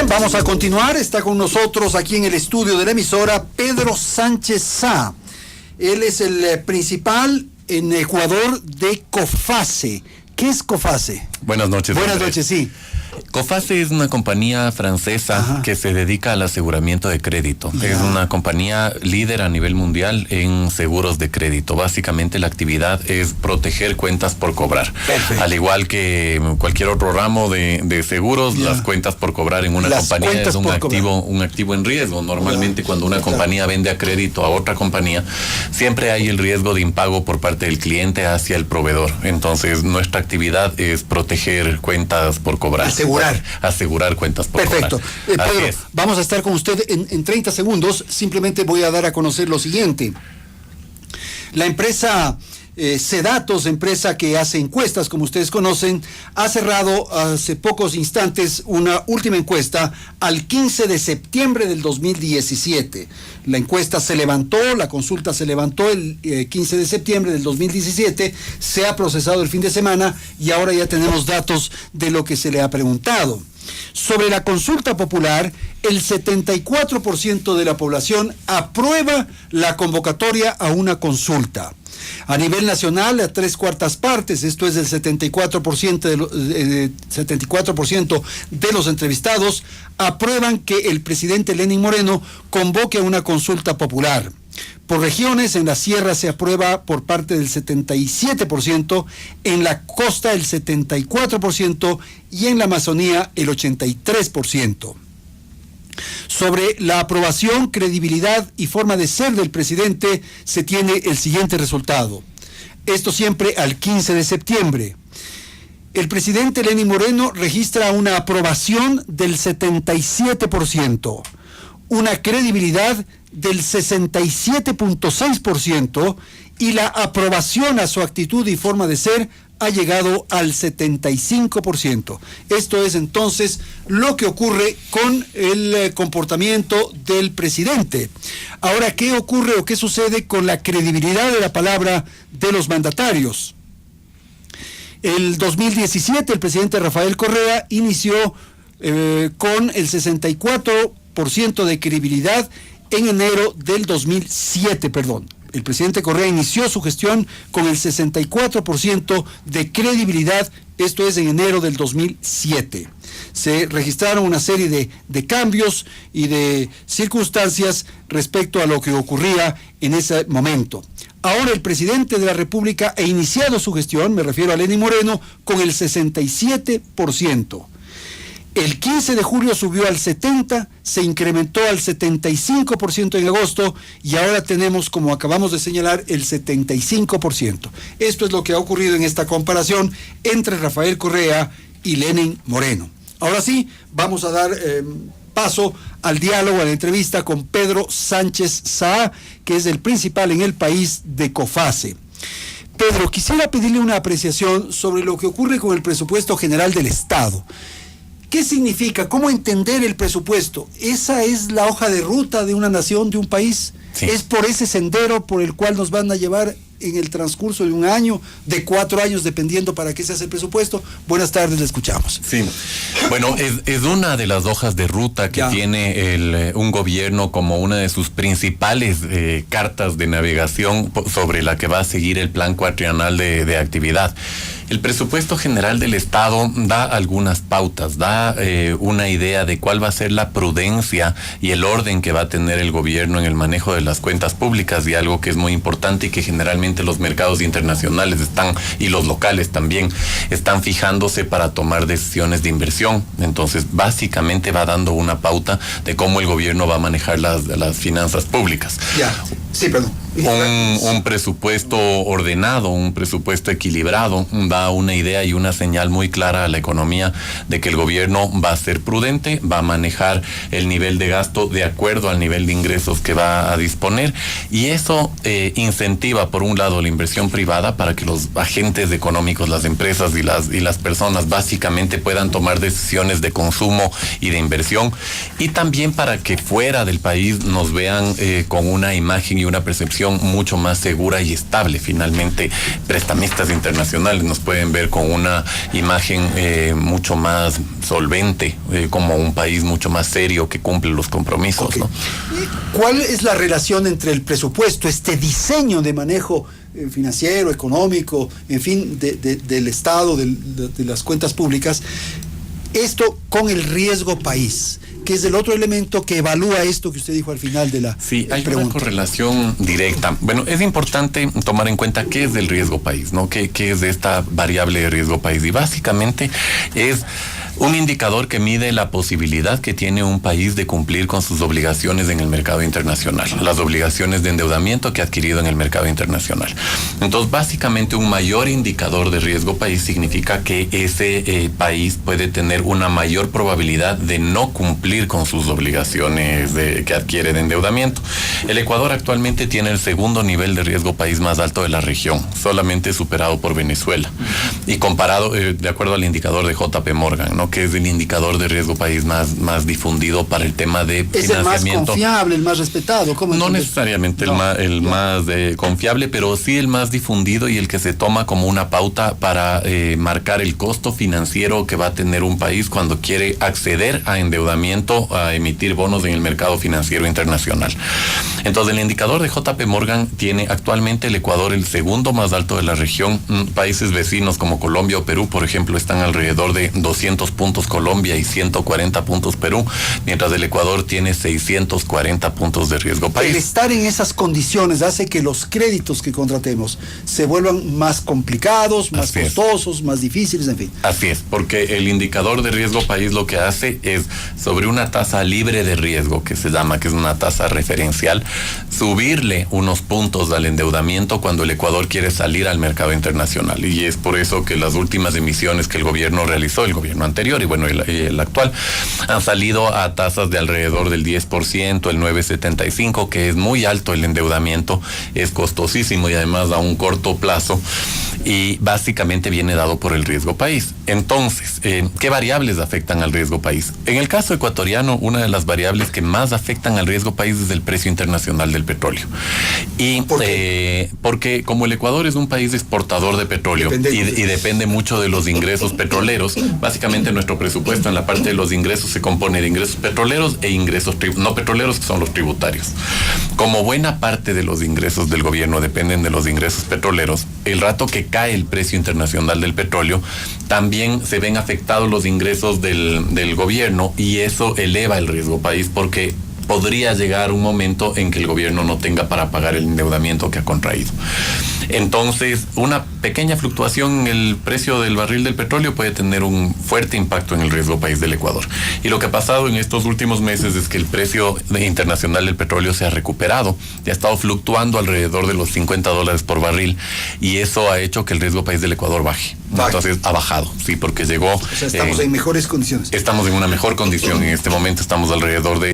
Bien, vamos a continuar. Está con nosotros aquí en el estudio de la emisora Pedro Sánchez Sá. Él es el principal en Ecuador de COFACE. ¿Qué es COFACE? Buenas noches. Buenas noches, sí. COFACE es una compañía francesa que se dedica al aseguramiento de crédito. Es una compañía líder a nivel mundial en seguros de crédito. Básicamente la actividad es proteger cuentas por cobrar. Perfecto. Al igual que cualquier otro ramo de seguros, las cuentas por cobrar en una compañía es un activo en riesgo. Normalmente cuando una compañía vende a crédito a otra compañía, siempre hay el riesgo de impago por parte del cliente hacia el proveedor. Entonces nuestra actividad es proteger cuentas por cobrar. Asegurar cuentas por cobrar. Perfecto. Pedro, vamos a estar con usted en 30 segundos. Simplemente voy a dar a conocer lo siguiente. La empresa Cedatos, empresa que hace encuestas, como ustedes conocen, ha cerrado hace pocos instantes una última encuesta al 15 de septiembre del 2017. La encuesta se levantó, la consulta se levantó el 15 de septiembre del 2017, se ha procesado el fin de semana y ahora ya tenemos datos de lo que se le ha preguntado. Sobre la consulta popular, el 74% de la población aprueba la convocatoria a una consulta. A nivel nacional, a 3/4 partes, esto es el 74% de los entrevistados, aprueban que el presidente Lenín Moreno convoque a una consulta popular. Por regiones, en la sierra se aprueba por parte del 77%, en la costa el 74% y en la Amazonía el 83%. Sobre la aprobación, credibilidad y forma de ser del presidente se tiene el siguiente resultado. Esto siempre al 15 de septiembre. El presidente Lenín Moreno registra una aprobación del 77%, una credibilidad del 67.6% y la aprobación a su actitud y forma de ser ha llegado al 75%. Esto es entonces lo que ocurre con el comportamiento del presidente. Ahora, ¿qué ocurre o qué sucede con la credibilidad de la palabra de los mandatarios? El 2017, el presidente Rafael Correa inició con el 64% de credibilidad en enero del 2007, El presidente Correa inició su gestión con el 64% de credibilidad, esto es en enero del 2007. Se registraron una serie de cambios y de circunstancias respecto a lo que ocurría en ese momento. Ahora el presidente de la República ha iniciado su gestión, me refiero a Lenín Moreno, con el 67%. El 15 de julio subió al 70%, se incrementó al 75% en agosto y ahora tenemos, como acabamos de señalar, el 75%. Esto es lo que ha ocurrido en esta comparación entre Rafael Correa y Lenín Moreno. Ahora sí, vamos a dar paso al diálogo, a la entrevista con Pedro Sánchez Sá, que es el principal en el país de COFACE. Pedro, quisiera pedirle una apreciación sobre lo que ocurre con el presupuesto general del Estado. ¿Qué significa? ¿Cómo entender el presupuesto? ¿Esa es la hoja de ruta de una nación, de un país? Sí. ¿Es por ese sendero por el cual nos van a llevar en el transcurso de un año, de 4 años, dependiendo para qué se hace el presupuesto? Buenas tardes, le escuchamos. Sí, bueno, es una de las hojas de ruta que tiene un gobierno como una de sus principales cartas de navegación sobre la que va a seguir el plan cuatrienal de actividad. El presupuesto general del Estado da algunas pautas, da una idea de cuál va a ser la prudencia y el orden que va a tener el gobierno en el manejo de las cuentas públicas, y algo que es muy importante y que generalmente los mercados internacionales y los locales también están fijándose para tomar decisiones de inversión. Entonces, básicamente va dando una pauta de cómo el gobierno va a manejar las finanzas públicas. Sí, perdón. Un presupuesto ordenado, un presupuesto equilibrado, da una idea y una señal muy clara a la economía de que el gobierno va a ser prudente, va a manejar el nivel de gasto de acuerdo al nivel de ingresos que va a disponer, y eso incentiva, por un lado, la inversión privada para que los agentes económicos, las empresas y las personas básicamente puedan tomar decisiones de consumo y de inversión, y también para que fuera del país nos vean con una imagen y una percepción región mucho más segura y estable. Finalmente, prestamistas internacionales nos pueden ver con una imagen mucho más solvente, como un país mucho más serio que cumple los compromisos. Okay. ¿No? ¿Cuál es la relación entre el presupuesto, este diseño de manejo financiero, económico, en fin, del Estado, de las cuentas públicas, esto con el riesgo país, que es el otro elemento que evalúa esto que usted dijo al final de la hay pregunta? una correlación directa. Bueno, es importante tomar en cuenta qué es del riesgo país, ¿no? ¿Qué es de esta variable de riesgo país? Y básicamente es un indicador que mide la posibilidad que tiene un país de cumplir con sus obligaciones en el mercado internacional, las obligaciones de endeudamiento que ha adquirido en el mercado internacional. Entonces, básicamente, un mayor indicador de riesgo país significa que ese país puede tener una mayor probabilidad de no cumplir con sus obligaciones que adquiere de endeudamiento. El Ecuador actualmente tiene el segundo nivel de riesgo país más alto de la región, solamente superado por Venezuela. Y comparado, de acuerdo al indicador de JP Morgan, ¿no? Que es el indicador de riesgo país más difundido para el tema de financiamiento. ¿Es el más confiable, el más respetado? ¿Cómo no necesariamente el más confiable, pero sí el más difundido y el que se toma como una pauta para marcar el costo financiero que va a tener un país cuando quiere acceder a endeudamiento, a emitir bonos en el mercado financiero internacional. Entonces, el indicador de JP Morgan tiene actualmente el Ecuador el segundo más alto de la región. Países vecinos como Colombia o Perú, por ejemplo, están alrededor de 200 puntos Colombia y 140 puntos Perú, mientras el Ecuador tiene 640 puntos de riesgo país. El estar en esas condiciones hace que los créditos que contratemos se vuelvan más complicados, más costosos, más difíciles, en fin. Así es, porque el indicador de riesgo país lo que hace es, sobre una tasa libre de riesgo, que se llama, que es una tasa referencial, subirle unos puntos al endeudamiento cuando el Ecuador quiere salir al mercado internacional. Y es por eso que las últimas emisiones que el gobierno realizó, el gobierno anterior y bueno, el actual, han salido a tasas de alrededor del 10%, el 9.75, que es muy alto el endeudamiento, es costosísimo y además a un corto plazo, y básicamente viene dado por el riesgo país. Entonces, ¿qué variables afectan al riesgo país? En el caso ecuatoriano, una de las variables que más afectan al riesgo país es el precio internacional del petróleo. Y ¿por qué? Porque como el Ecuador es un país exportador de petróleo y depende mucho de los ingresos petroleros, básicamente nuestro presupuesto en la parte de los ingresos se compone de ingresos petroleros e ingresos no petroleros, que son los tributarios. Como buena parte de los ingresos del gobierno dependen de los ingresos petroleros, el rato que cae el precio internacional del petróleo, también se ven afectados los ingresos del gobierno, y eso eleva el riesgo país, porque podría llegar un momento en que el gobierno no tenga para pagar el endeudamiento que ha contraído. Entonces, una pequeña fluctuación en el precio del barril del petróleo puede tener un fuerte impacto en el riesgo país del Ecuador. Y lo que ha pasado en estos últimos meses es que el precio internacional del petróleo se ha recuperado y ha estado fluctuando alrededor de los $50 por barril, y eso ha hecho que el riesgo país del Ecuador baje. Entonces, ha bajado, sí, porque llegó... O sea, estamos en mejores condiciones. Estamos en una mejor condición. En este momento estamos alrededor de